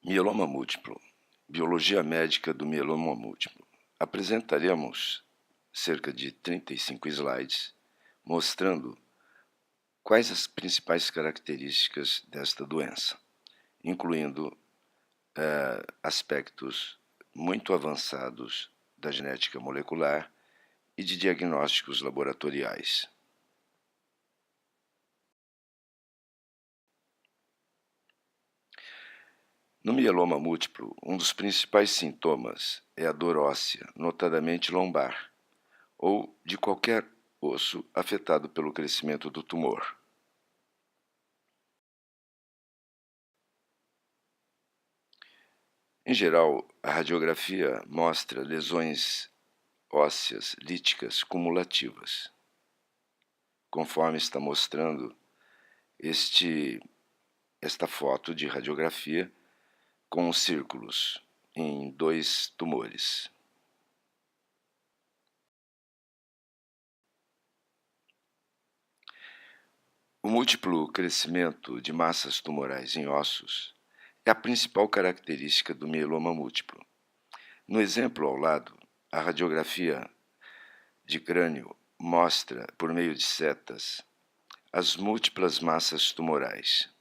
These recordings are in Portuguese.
Mieloma múltiplo. Biologia médica do mieloma múltiplo. Apresentaremos cerca de 35 slides mostrando quais as principais características desta doença, incluindo aspectos muito avançados da genética molecular e de diagnósticos laboratoriais. No mieloma múltiplo, um dos principais sintomas é a dor óssea, notadamente lombar, ou de qualquer osso afetado pelo crescimento do tumor. Em geral, a radiografia mostra lesões ósseas líticas cumulativas, conforme está mostrando esta foto de radiografia com os círculos em 2 tumores. O múltiplo crescimento de massas tumorais em ossos é a principal característica do mieloma múltiplo. No exemplo ao lado, a radiografia de crânio mostra, por meio de setas, as múltiplas massas tumorais.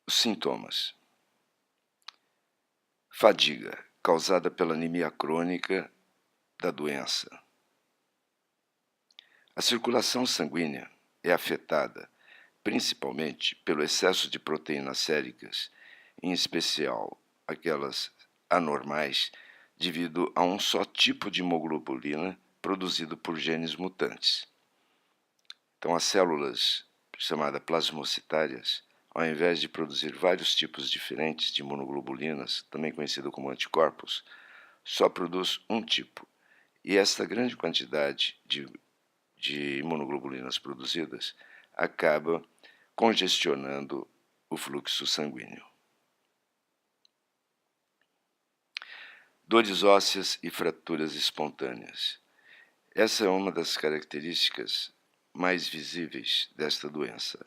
Os sintomas: fadiga, causada pela anemia crônica da doença. A circulação sanguínea é afetada principalmente pelo excesso de proteínas séricas, em especial aquelas anormais, devido a um só tipo de hemoglobina produzido por genes mutantes. Então, as células chamadas plasmocitárias, ao invés de produzir vários tipos diferentes de imunoglobulinas, também conhecido como anticorpos, só produz um tipo. E esta grande quantidade de imunoglobulinas produzidas acaba congestionando o fluxo sanguíneo. Dores ósseas e fraturas espontâneas. Essa é uma das características mais visíveis desta doença.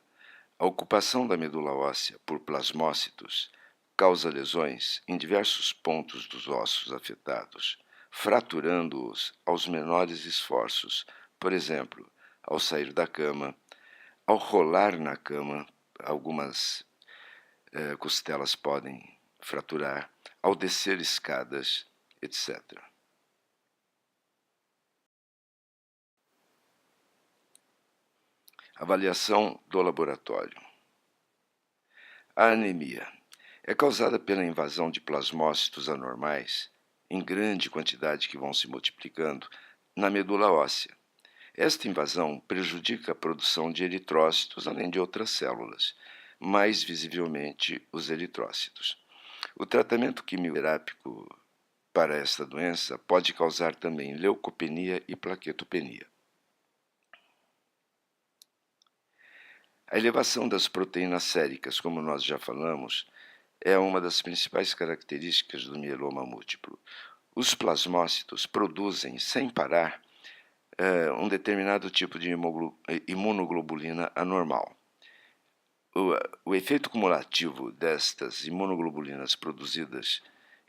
A ocupação da medula óssea por plasmócitos causa lesões em diversos pontos dos ossos afetados, fraturando-os aos menores esforços, por exemplo, ao sair da cama, ao rolar na cama, algumas costelas podem fraturar, ao descer escadas, etc. Avaliação do laboratório. A anemia é causada pela invasão de plasmócitos anormais, em grande quantidade que vão se multiplicando, na medula óssea. Esta invasão prejudica a produção de eritrócitos, além de outras células, mais visivelmente os eritrócitos. O tratamento quimioterápico para esta doença pode causar também leucopenia e plaquetopenia. A elevação das proteínas séricas, como nós já falamos, é uma das principais características do mieloma múltiplo. Os plasmócitos produzem, sem parar, um determinado tipo de imunoglobulina anormal. O efeito cumulativo destas imunoglobulinas produzidas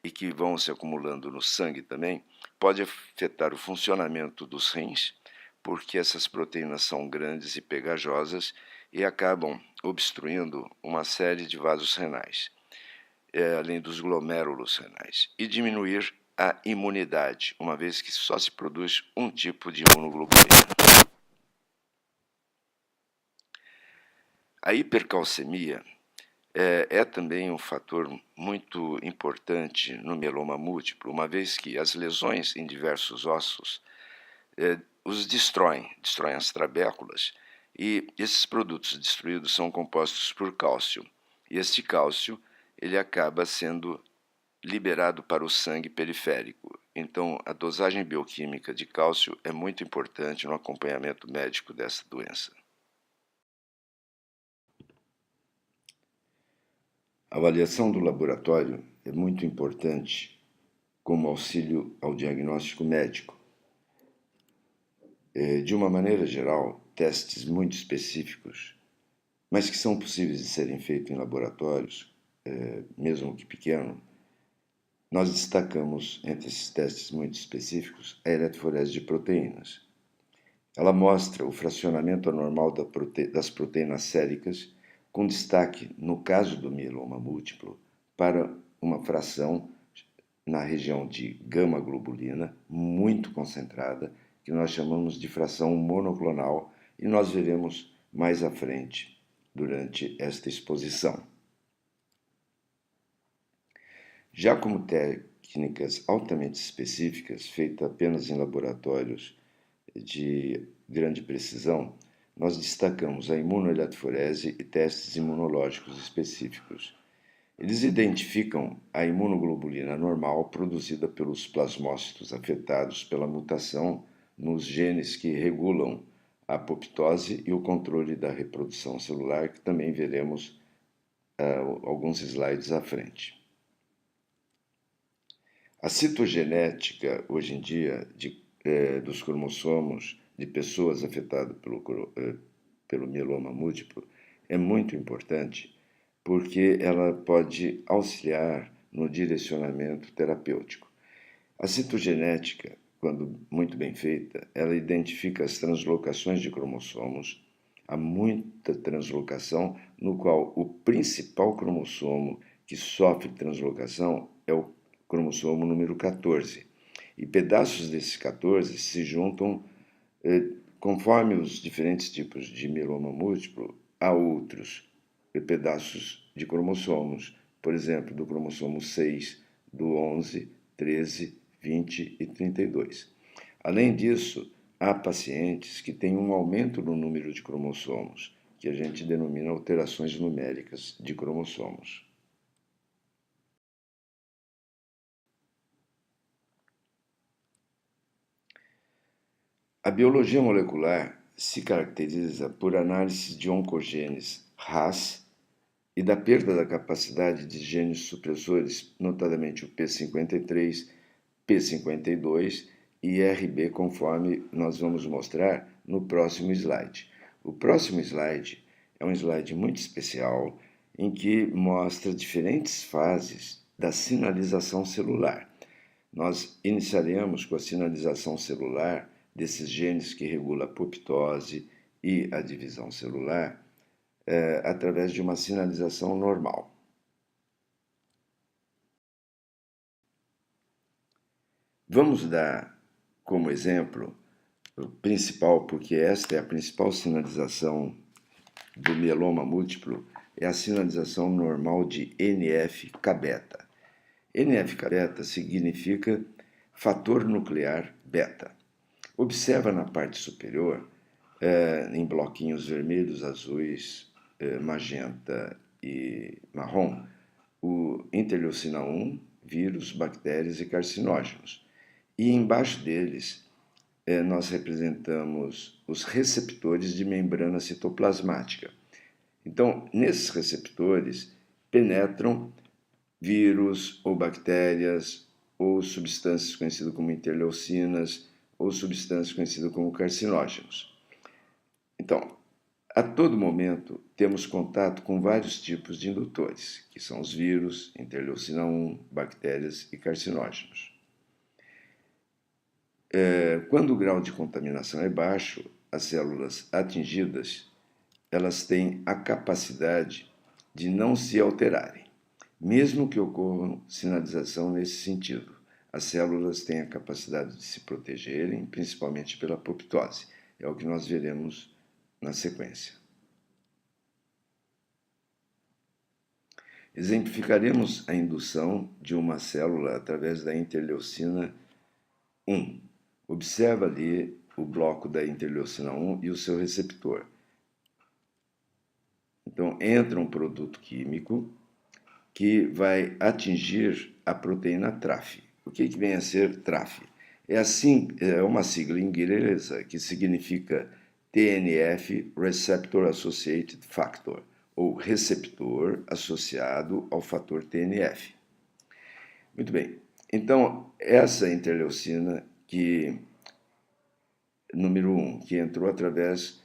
e que vão se acumulando no sangue também pode afetar o funcionamento dos rins, porque essas proteínas são grandes e pegajosas e acabam obstruindo uma série de vasos renais, além dos glomérulos renais, e diminuir a imunidade, uma vez que só se produz um tipo de imunoglobulina. A hipercalcemia é também um fator muito importante no mieloma múltiplo, uma vez que as lesões em diversos ossos os destroem as trabéculas, e esses produtos destruídos são compostos por cálcio. E este cálcio ele acaba sendo liberado para o sangue periférico. Então, a dosagem bioquímica de cálcio é muito importante no acompanhamento médico dessa doença. A avaliação do laboratório é muito importante como auxílio ao diagnóstico médico. De uma maneira geral, testes muito específicos, mas que são possíveis de serem feitos em laboratórios, mesmo que pequeno, nós destacamos entre esses testes muito específicos a eletroforese de proteínas. Ela mostra o fracionamento anormal das proteínas séricas, com destaque, no caso do mieloma múltiplo, para uma fração na região de gama-globulina muito concentrada, que nós chamamos de fração monoclonal, e nós veremos mais à frente durante esta exposição. Já como técnicas altamente específicas, feitas apenas em laboratórios de grande precisão, nós destacamos a imunoeletroforese e testes imunológicos específicos. Eles identificam a imunoglobulina normal produzida pelos plasmócitos afetados pela mutação nos genes que regulam a apoptose e o controle da reprodução celular, que também veremos alguns slides à frente. A citogenética, hoje em dia, dos cromossomos de pessoas afetadas pelo mieloma múltiplo é muito importante, porque ela pode auxiliar no direcionamento terapêutico. A citogenética, quando muito bem feita, ela identifica as translocações de cromossomos. Há muita translocação, no qual o principal cromossomo que sofre translocação é o cromossomo número 14. E pedaços desses 14 se juntam, conforme os diferentes tipos de mieloma múltiplo, a outros pedaços de cromossomos, por exemplo, do cromossomo 6, do 11, 13, 20 e 32. Além disso, há pacientes que têm um aumento no número de cromossomos, que a gente denomina alterações numéricas de cromossomos. A biologia molecular se caracteriza por análise de oncogenes RAS e da perda da capacidade de genes supressores, notadamente o P53, P52 e RB, conforme nós vamos mostrar no próximo slide. O próximo slide é um slide muito especial em que mostra diferentes fases da sinalização celular. Nós iniciaremos com a sinalização celular desses genes que regulam a apoptose e a divisão celular através de uma sinalização normal. Vamos dar como exemplo o principal, porque esta é a principal sinalização do mieloma múltiplo, é a sinalização normal de NF-κ-beta. NF-κ-beta significa fator nuclear beta. Observa na parte superior, em bloquinhos vermelhos, azuis, magenta e marrom, o interleucina 1, vírus, bactérias e carcinógenos. E embaixo deles, nós representamos os receptores de membrana citoplasmática. Então, nesses receptores penetram vírus ou bactérias ou substâncias conhecidas como interleucinas ou substâncias conhecidas como carcinógenos. Então, a todo momento temos contato com vários tipos de indutores, que são os vírus, interleucina 1, bactérias e carcinógenos. Quando o grau de contaminação é baixo, as células atingidas, elas têm a capacidade de não se alterarem, mesmo que ocorra sinalização nesse sentido. As células têm a capacidade de se protegerem, principalmente pela apoptose. É o que nós veremos na sequência. Exemplificaremos a indução de uma célula através da interleucina 1. Observa ali o bloco da interleucina 1 e o seu receptor. Então, entra um produto químico que vai atingir a proteína TRAF. O que vem a ser TRAF? É uma sigla inglesa que significa TNF Receptor Associated Factor, ou receptor associado ao fator TNF. Muito bem, então essa interleucina número 1, que entrou através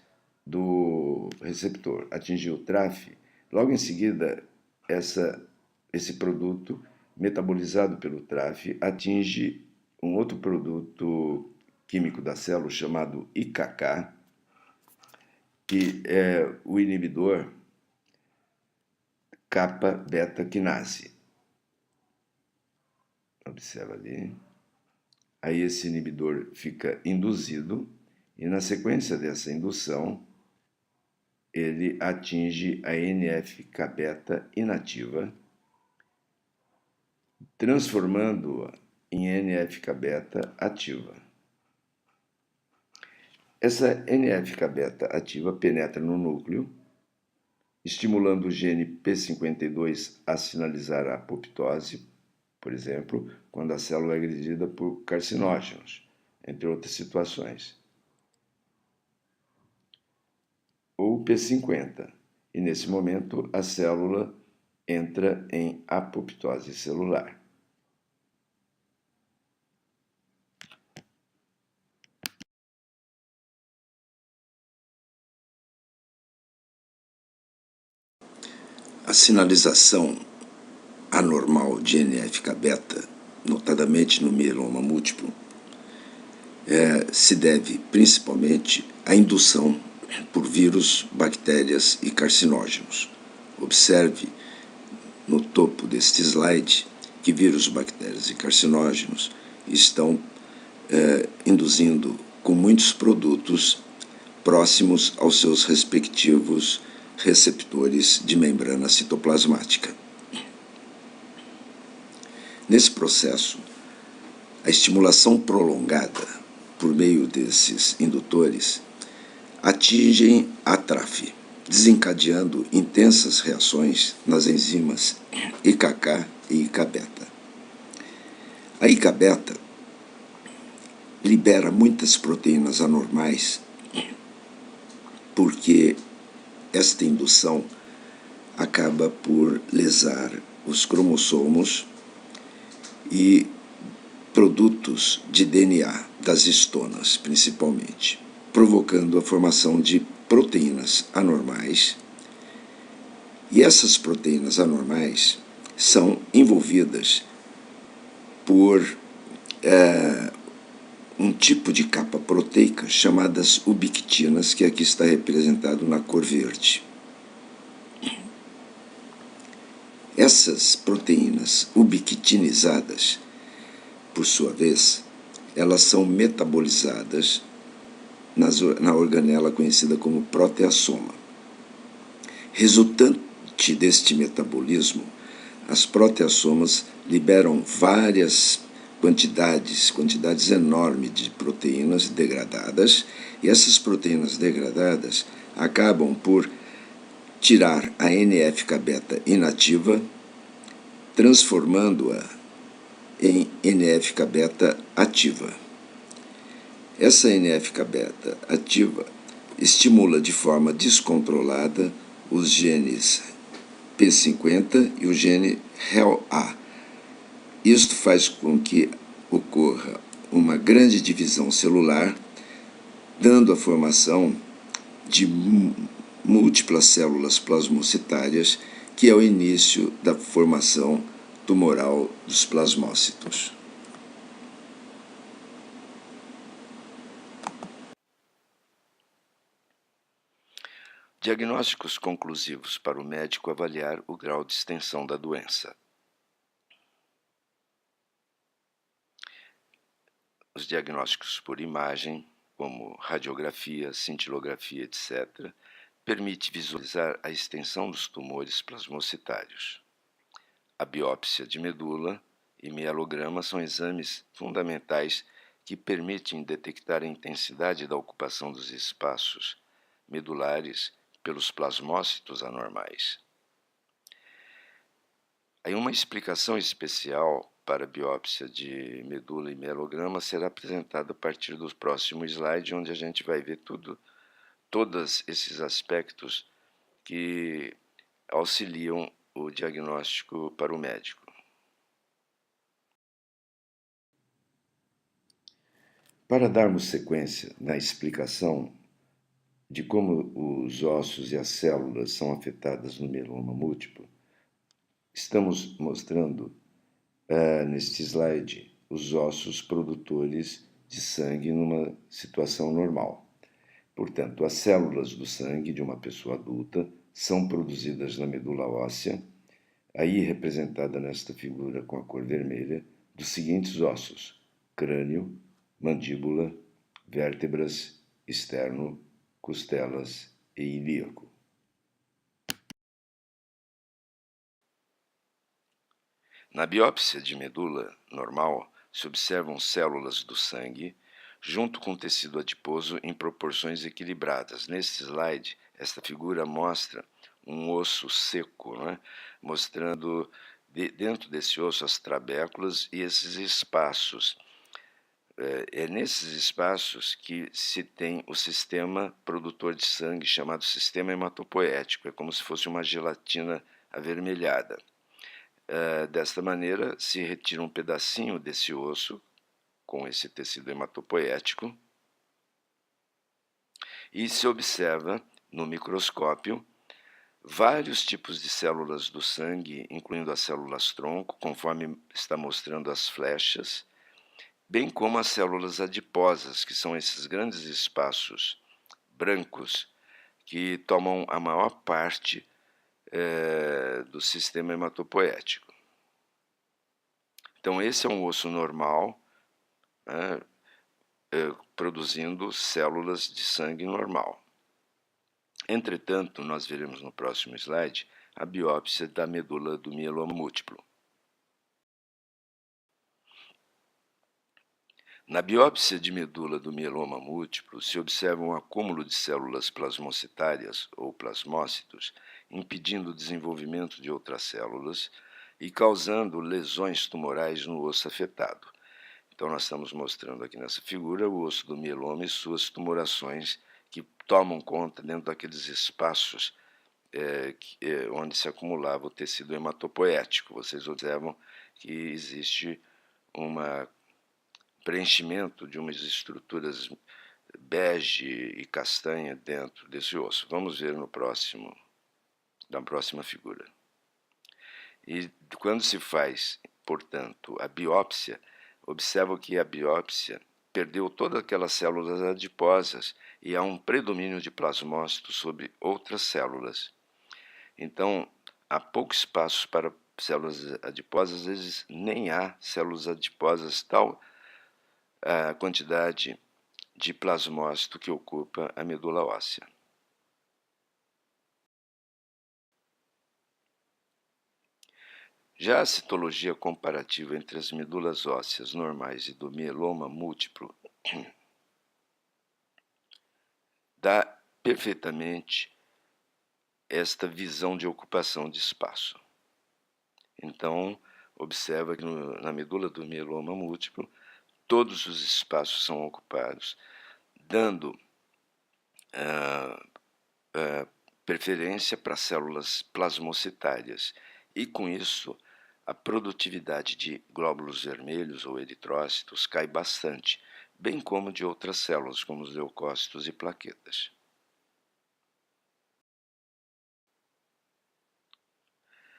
do receptor atingiu o TRAF, logo em seguida esse produto metabolizado pelo TRAF atinge um outro produto químico da célula chamado IKK, que é o inibidor kappa-beta-quinase. Observa ali. Aí esse inibidor fica induzido e na sequência dessa indução ele atinge a NF-κ-beta inativa, transformando-a em NF-κ-beta ativa. Essa NF-κ-beta ativa penetra no núcleo, estimulando o gene P52 a sinalizar a apoptose, por exemplo, quando a célula é agredida por carcinógenos, entre outras situações. Ou P50, e nesse momento a célula entra em apoptose celular. A sinalização anormal de NF-κ-beta, notadamente no mieloma múltiplo, se deve principalmente à indução por vírus, bactérias e carcinógenos. Observe no topo deste slide que vírus, bactérias e carcinógenos estão induzindo com muitos produtos próximos aos seus respectivos receptores de membrana citoplasmática. Nesse processo, a estimulação prolongada por meio desses indutores atingem a TRAF, desencadeando intensas reações nas enzimas IKK e IK-beta. A IK-beta libera muitas proteínas anormais porque esta indução acaba por lesar os cromossomos e produtos de DNA das histonas, principalmente, provocando a formação de proteínas anormais. E essas proteínas anormais são envolvidas por um tipo de capa proteica chamadas ubiquitinas, que aqui está representado na cor verde. Essas proteínas ubiquitinizadas, por sua vez, elas são metabolizadas na organela conhecida como proteasoma. Resultante deste metabolismo, as proteasomas liberam várias quantidades enormes de proteínas degradadas, e essas proteínas degradadas acabam por tirar a NF-κ-beta inativa, transformando-a em NF-κ-beta ativa. Essa NF-κ-beta ativa estimula de forma descontrolada os genes P50 e o gene HEL-A. Isto faz com que ocorra uma grande divisão celular, dando a formação de múltiplas células plasmocitárias, que é o início da formação tumoral dos plasmócitos. Diagnósticos conclusivos para o médico avaliar o grau de extensão da doença. Os diagnósticos por imagem, como radiografia, cintilografia, etc., permite visualizar a extensão dos tumores plasmocitários. A biópsia de medula e mielograma são exames fundamentais que permitem detectar a intensidade da ocupação dos espaços medulares pelos plasmócitos anormais. Aí uma explicação especial para a biópsia de medula e mielograma será apresentada a partir do próximo slide, onde a gente vai ver todos esses aspectos que auxiliam o diagnóstico para o médico. Para darmos sequência na explicação de como os ossos e as células são afetadas no mieloma múltiplo, estamos mostrando neste slide os ossos produtores de sangue numa situação normal. Portanto, as células do sangue de uma pessoa adulta são produzidas na medula óssea, aí representada nesta figura com a cor vermelha, dos seguintes ossos: crânio, mandíbula, vértebras, externo, costelas e ilíaco. Na biópsia de medula normal, se observam células do sangue junto com tecido adiposo em proporções equilibradas. Neste slide, esta figura mostra um osso seco, mostrando dentro desse osso as trabéculas e esses espaços. É nesses espaços que se tem o sistema produtor de sangue chamado sistema hematopoético, é como se fosse uma gelatina avermelhada. Desta maneira, se retira um pedacinho desse osso com esse tecido hematopoético e se observa no microscópio vários tipos de células do sangue, incluindo as células tronco, conforme está mostrando as flechas, bem como as células adiposas, que são esses grandes espaços brancos que tomam a maior parte do sistema hematopoético. Então, esse é um osso normal, produzindo células de sangue normal. Entretanto, nós veremos no próximo slide a biópsia da medula do mieloma múltiplo. Na biópsia de medula do mieloma múltiplo, se observa um acúmulo de células plasmocitárias ou plasmócitos, impedindo o desenvolvimento de outras células e causando lesões tumorais no osso afetado. Então, nós estamos mostrando aqui nessa figura o osso do mieloma e suas tumorações que tomam conta dentro daqueles espaços onde se acumulava o tecido hematopoético. Vocês observam que existe um preenchimento de umas estruturas bege e castanha dentro desse osso. Vamos ver na próxima figura. E quando se faz, portanto, a biópsia, observa que a biópsia perdeu todas aquelas células adiposas e há um predomínio de plasmócitos sobre outras células. Então, há pouco espaço para células adiposas, às vezes nem há células adiposas, tal a quantidade de plasmócito que ocupa a medula óssea. Já a citologia comparativa entre as medulas ósseas normais e do mieloma múltiplo dá perfeitamente esta visão de ocupação de espaço. Então, observa que na medula do mieloma múltiplo, todos os espaços são ocupados, dando preferência para células plasmocitárias e, com isso, a produtividade de glóbulos vermelhos ou eritrócitos cai bastante, bem como de outras células, como os leucócitos e plaquetas.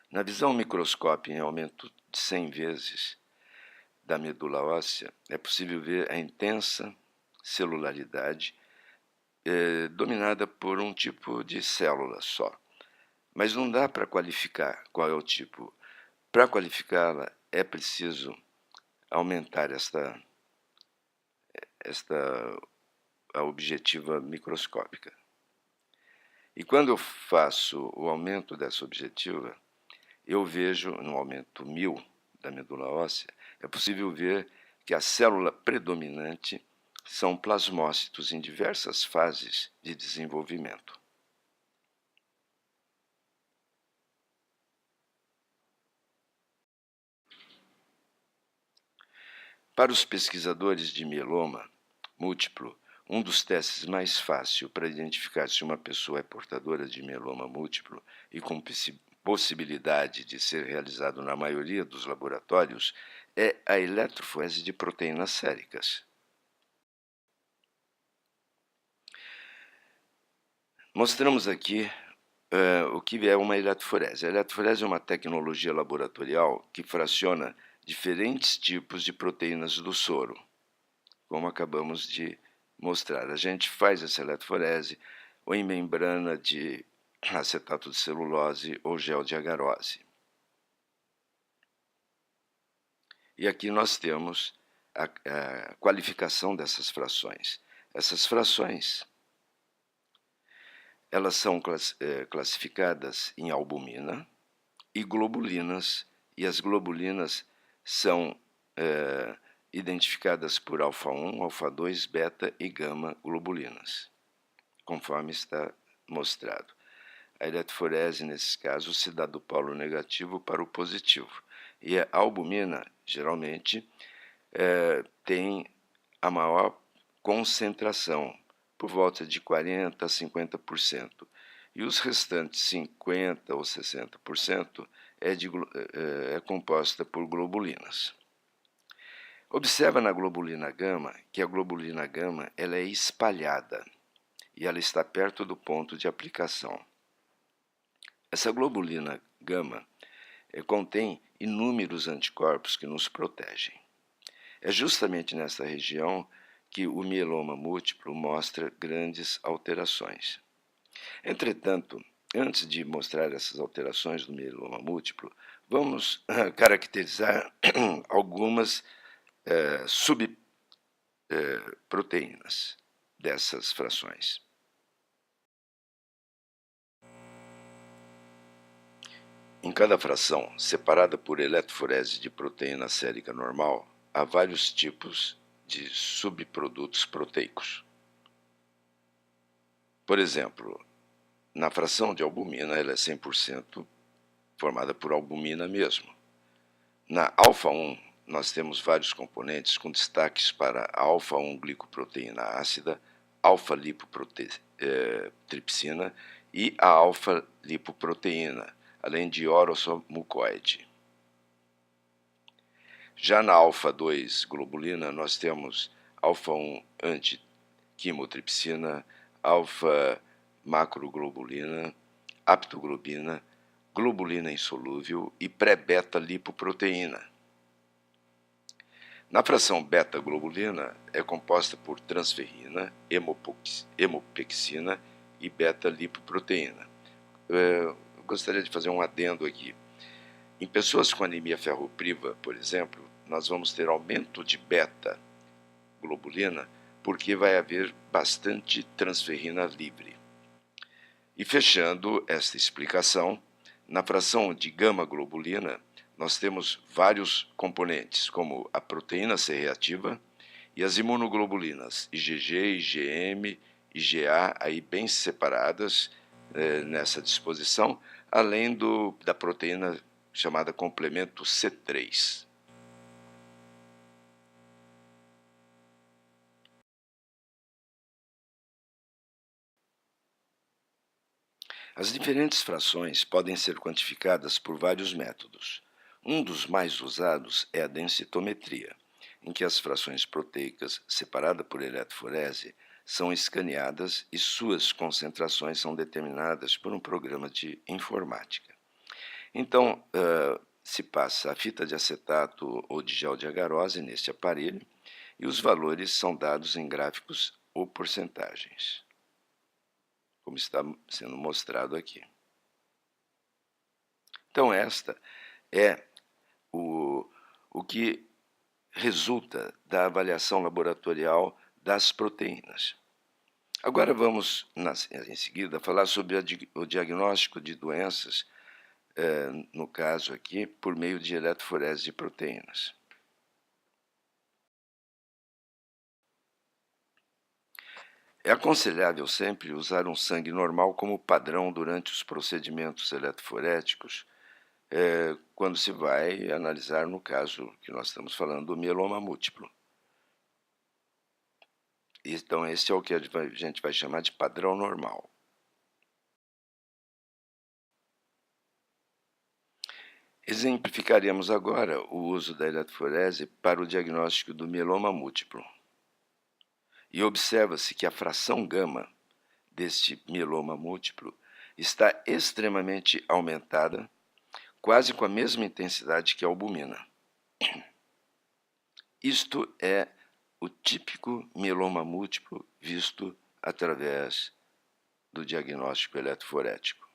Na visão microscópio em aumento de 100 vezes da medula óssea, é possível ver a intensa celularidade dominada por um tipo de célula só. Mas não dá para qualificar qual é o tipo. Para qualificá-la, é preciso aumentar a objetiva microscópica. E quando eu faço o aumento dessa objetiva, eu vejo, no aumento 1000 da medula óssea, é possível ver que a célula predominante são plasmócitos em diversas fases de desenvolvimento. Para os pesquisadores de mieloma múltiplo, um dos testes mais fáceis para identificar se uma pessoa é portadora de mieloma múltiplo e com possibilidade de ser realizado na maioria dos laboratórios é a eletroforese de proteínas séricas. Mostramos aqui o que é uma eletroforese. A eletroforese é uma tecnologia laboratorial que fraciona diferentes tipos de proteínas do soro, como acabamos de mostrar. A gente faz essa eletroforese ou em membrana de acetato de celulose ou gel de agarose. E aqui nós temos a qualificação dessas frações. Essas frações elas são classificadas em albumina e globulinas, e as globulinas são identificadas por alfa-1, alfa-2, beta e gama globulinas, conforme está mostrado. A eletroforese, nesse caso, se dá do polo negativo para o positivo. E a albumina, geralmente, tem a maior concentração, por volta de 40% a 50%. E os restantes 50% ou 60% é composta por globulinas. Observa na globulina gama que a globulina gama ela é espalhada e ela está perto do ponto de aplicação. Essa globulina gama contém inúmeros anticorpos que nos protegem. É justamente nessa região que o mieloma múltiplo mostra grandes alterações. Entretanto, antes de mostrar essas alterações do mieloma múltiplo, vamos caracterizar algumas subproteínas dessas frações. Em cada fração, separada por eletroforese de proteína sérica normal, há vários tipos de subprodutos proteicos. Por exemplo, na fração de albumina, ela é 100% formada por albumina mesmo. Na alfa-1, nós temos vários componentes com destaques para a alfa-1-glicoproteína ácida, alfa-lipotripsina e a alfa-lipoproteína, além de orosomucoide. Já na alfa-2 globulina, nós temos alfa-1 antiquimotripsina, alfa-macroglobulina, aptoglobina, globulina insolúvel e pré-beta lipoproteína. Na fração beta-globulina é composta por transferrina, hemopexina e beta-lipoproteína. Eu gostaria de fazer um adendo aqui. Em pessoas com anemia ferropriva, por exemplo, nós vamos ter aumento de beta-globulina porque vai haver bastante transferrina livre. E fechando esta explicação, na fração de gama-globulina, nós temos vários componentes, como a proteína C reativa e as imunoglobulinas IgG, IgM, IgA, aí bem separadas nessa disposição, além da proteína chamada complemento C3. As diferentes frações podem ser quantificadas por vários métodos. Um dos mais usados é a densitometria, em que as frações proteicas, separadas por eletroforese, são escaneadas e suas concentrações são determinadas por um programa de informática. Então, se passa a fita de acetato ou de gel de agarose neste aparelho e os valores são dados em gráficos ou porcentagens, como está sendo mostrado aqui. Então, esta é o que resulta da avaliação laboratorial das proteínas. Agora vamos, em seguida, falar sobre o diagnóstico de doenças, no caso aqui, por meio de eletroforese de proteínas. É aconselhável sempre usar um sangue normal como padrão durante os procedimentos eletroforéticos, quando se vai analisar, no caso que nós estamos falando, do mieloma múltiplo. Então, esse é o que a gente vai chamar de padrão normal. Exemplificaremos agora o uso da eletroforese para o diagnóstico do mieloma múltiplo. E observa-se que a fração gama deste mieloma múltiplo está extremamente aumentada, quase com a mesma intensidade que a albumina. Isto é o típico mieloma múltiplo visto através do diagnóstico eletroforético.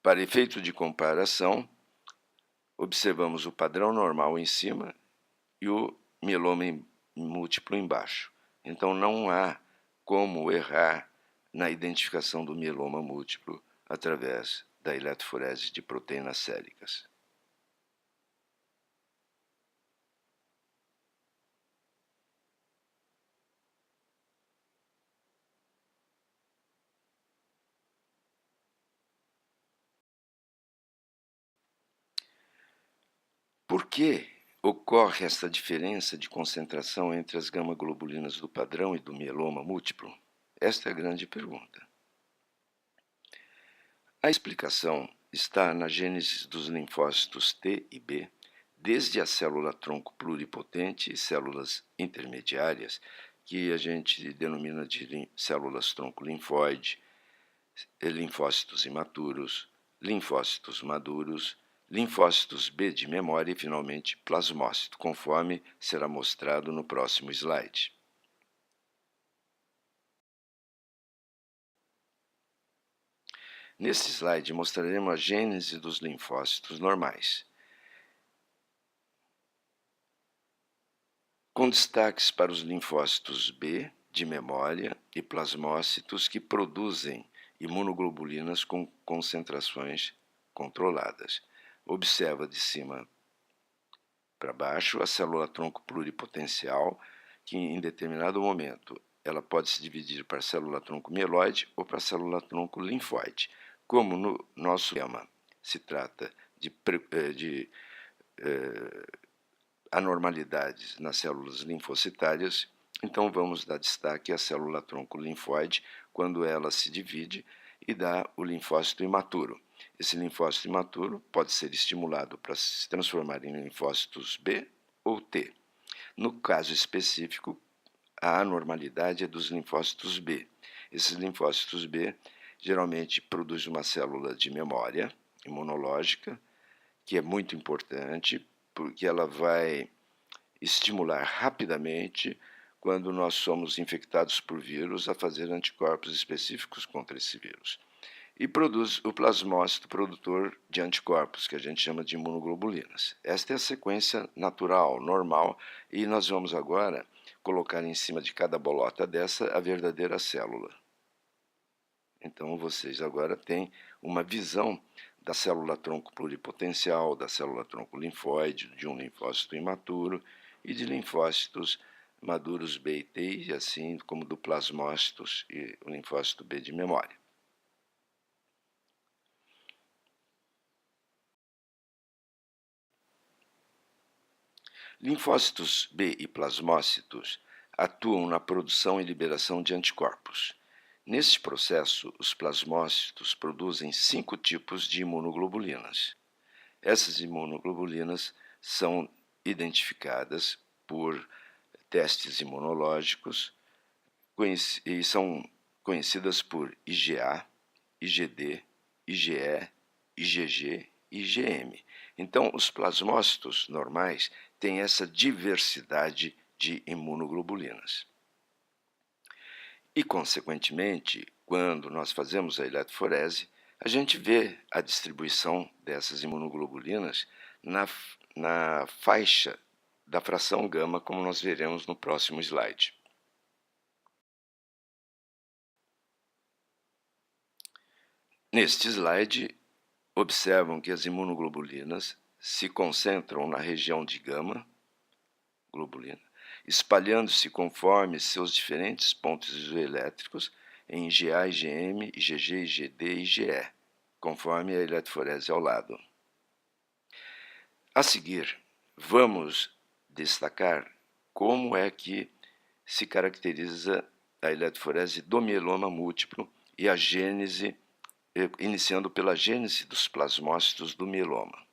Para efeito de comparação, observamos o padrão normal em cima e o mieloma múltiplo embaixo. Então não há como errar na identificação do mieloma múltiplo através da eletroforese de proteínas séricas. Por que ocorre essa diferença de concentração entre as gama-globulinas do padrão e do mieloma múltiplo? Esta é a grande pergunta. A explicação está na gênese dos linfócitos T e B, desde a célula-tronco pluripotente e células intermediárias, que a gente denomina de células-tronco linfóide, linfócitos imaturos, linfócitos maduros, linfócitos B de memória e, finalmente, plasmócito, conforme será mostrado no próximo slide. Neste slide mostraremos a gênese dos linfócitos normais, com destaques para os linfócitos B de memória e plasmócitos que produzem imunoglobulinas com concentrações controladas. Observa de cima para baixo a célula-tronco pluripotencial, que em determinado momento ela pode se dividir para célula-tronco mieloide ou para célula-tronco linfóide. Como no nosso tema se trata de anormalidades nas células linfocitárias, então vamos dar destaque à célula-tronco linfóide quando ela se divide e dá o linfócito imaturo. Esse linfócito imaturo pode ser estimulado para se transformar em linfócitos B ou T. No caso específico, a anormalidade é dos linfócitos B. Esses linfócitos B geralmente produzem uma célula de memória imunológica, que é muito importante, porque ela vai estimular rapidamente quando nós somos infectados por vírus a fazer anticorpos específicos contra esse vírus. E produz o plasmócito produtor de anticorpos, que a gente chama de imunoglobulinas. Esta é a sequência natural, normal, e nós vamos agora colocar em cima de cada bolota dessa a verdadeira célula. Então vocês agora têm uma visão da célula-tronco pluripotencial, da célula-tronco linfóide, de um linfócito imaturo e de linfócitos maduros B e T, assim como do plasmócitos e o linfócito B de memória. Linfócitos B e plasmócitos atuam na produção e liberação de anticorpos. Neste processo, os plasmócitos produzem 5 tipos de imunoglobulinas. Essas imunoglobulinas são identificadas por testes imunológicos e são conhecidas por IgA, IgD, IgE, IgG e IgM. Então, os plasmócitos normais têm essa diversidade de imunoglobulinas. E, consequentemente, quando nós fazemos a eletroforese, a gente vê a distribuição dessas imunoglobulinas na faixa da fração gama, como nós veremos no próximo slide. Neste slide, observam que as imunoglobulinas se concentram na região de gama globulina, espalhando-se conforme seus diferentes pontos isoelétricos em IgA, IgM, IgG, IgD e IgE, conforme a eletroforese ao lado. A seguir, vamos destacar como é que se caracteriza a eletroforese do mieloma múltiplo e a gênese, iniciando pela gênese dos plasmócitos do mieloma.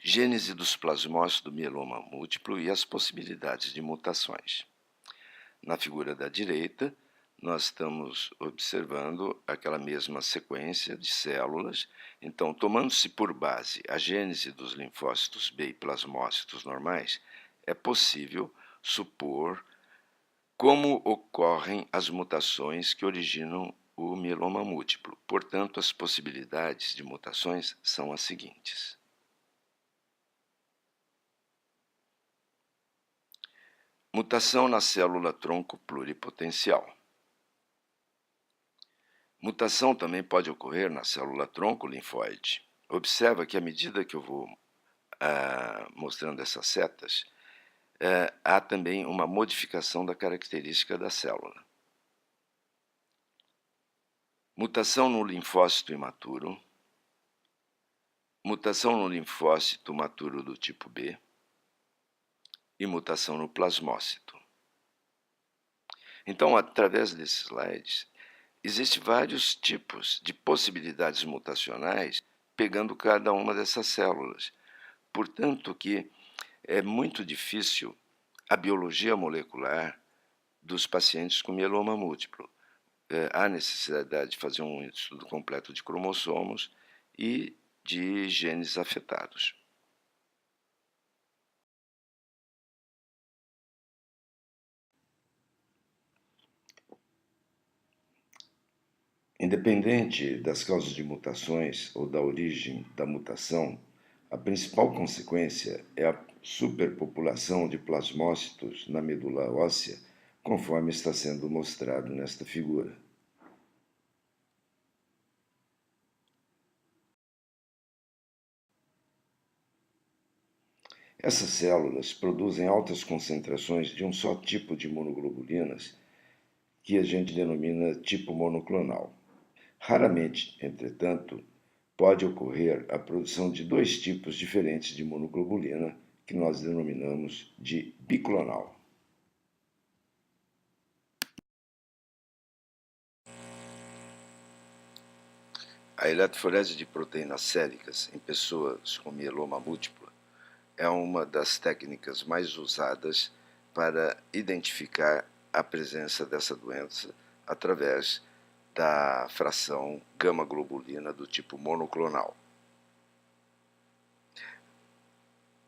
Gênese dos plasmócitos do mieloma múltiplo e as possibilidades de mutações. Na figura da direita, nós estamos observando aquela mesma sequência de células. Então, tomando-se por base a gênese dos linfócitos B e plasmócitos normais, é possível supor como ocorrem as mutações que originam o mieloma múltiplo. Portanto, as possibilidades de mutações são as seguintes. Mutação na célula-tronco pluripotencial. Mutação também pode ocorrer na célula-tronco linfóide. Observa que à medida que eu vou mostrando essas setas, há também uma modificação da característica da célula. Mutação no linfócito imaturo. Mutação no linfócito maturo do tipo B. E mutação no plasmócito. Então, através desses slides, existem vários tipos de possibilidades mutacionais pegando cada uma dessas células. Portanto, que é muito difícil a biologia molecular dos pacientes com mieloma múltiplo. Há necessidade de fazer um estudo completo de cromossomos e de genes afetados. Independente das causas de mutações ou da origem da mutação, a principal consequência é a superpopulação de plasmócitos na medula óssea, conforme está sendo mostrado nesta figura. Essas células produzem altas concentrações de um só tipo de imunoglobulinas, que a gente denomina tipo monoclonal. Raramente, entretanto, pode ocorrer a produção de dois tipos diferentes de imunoglobulina, que nós denominamos de biclonal. A eletroforese de proteínas séricas em pessoas com mieloma múltiplo é uma das técnicas mais usadas para identificar a presença dessa doença através da fração gama-globulina do tipo monoclonal.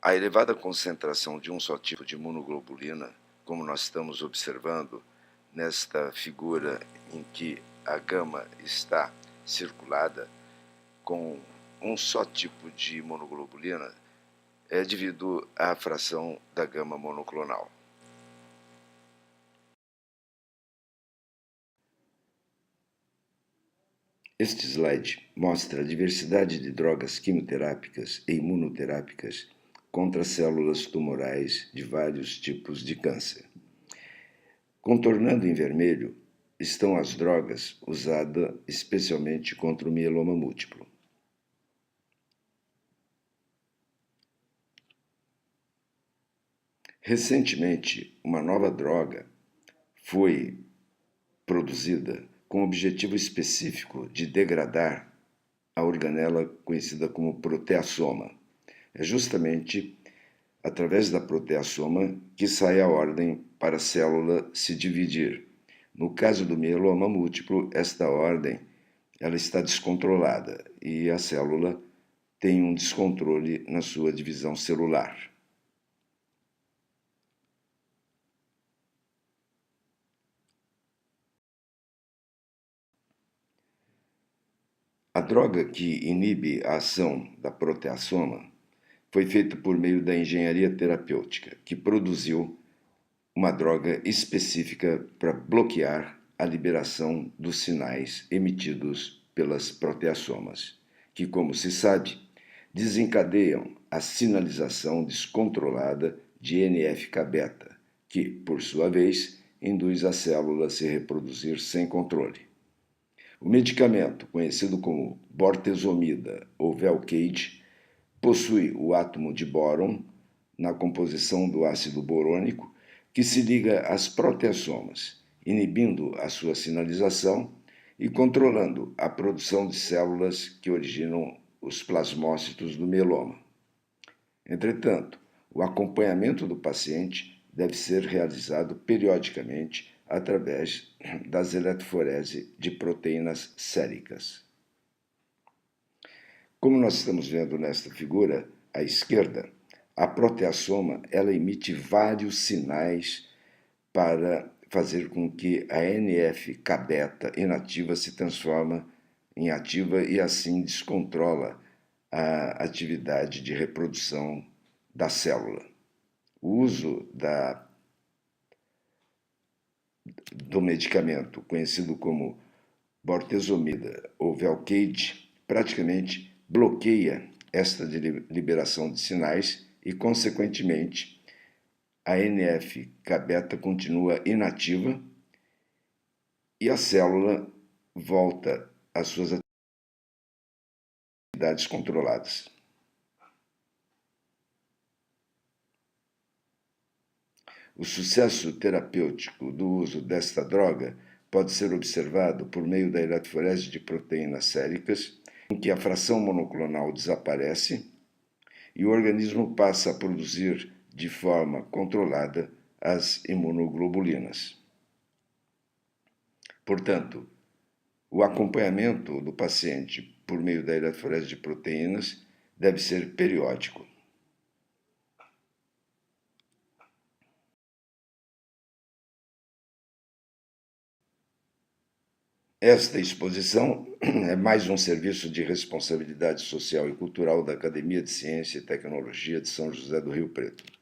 A elevada concentração de um só tipo de imunoglobulina, como nós estamos observando nesta figura em que a gama está circulada com um só tipo de imunoglobulina, é devido à fração da gama monoclonal. Este slide mostra a diversidade de drogas quimioterápicas e imunoterápicas contra células tumorais de vários tipos de câncer. Contornando em vermelho estão as drogas usadas especialmente contra o mieloma múltiplo. Recentemente, uma nova droga foi produzida com o objetivo específico de degradar a organela conhecida como proteasoma. É justamente através da proteasoma que sai a ordem para a célula se dividir. No caso do mieloma múltiplo, esta ordem ela está descontrolada e a célula tem um descontrole na sua divisão celular. A droga que inibe a ação da proteasoma foi feita por meio da engenharia terapêutica, que produziu uma droga específica para bloquear a liberação dos sinais emitidos pelas proteasomas, que, como se sabe, desencadeiam a sinalização descontrolada de NF-κ-beta, que, por sua vez, induz a célula a se reproduzir sem controle. O medicamento, conhecido como bortezomida ou Velcade, possui o átomo de bóron na composição do ácido borônico que se liga às proteasomas, inibindo a sua sinalização e controlando a produção de células que originam os plasmócitos do mieloma. Entretanto, o acompanhamento do paciente deve ser realizado periodicamente através das eletroforese de proteínas séricas. Como nós estamos vendo nesta figura à esquerda, a proteassoma ela emite vários sinais para fazer com que a NF-κ inativa se transforme em ativa e assim descontrola a atividade de reprodução da célula. O uso do medicamento conhecido como bortezomib ou Velcade praticamente bloqueia esta liberação de sinais e, consequentemente, a NF-κ continua inativa e a célula volta às suas atividades controladas. O sucesso terapêutico do uso desta droga pode ser observado por meio da eletroforese de proteínas séricas, em que a fração monoclonal desaparece e o organismo passa a produzir de forma controlada as imunoglobulinas. Portanto, o acompanhamento do paciente por meio da eletroforese de proteínas deve ser periódico. Esta exposição é mais um serviço de responsabilidade social e cultural da Academia de Ciência e Tecnologia de São José do Rio Preto.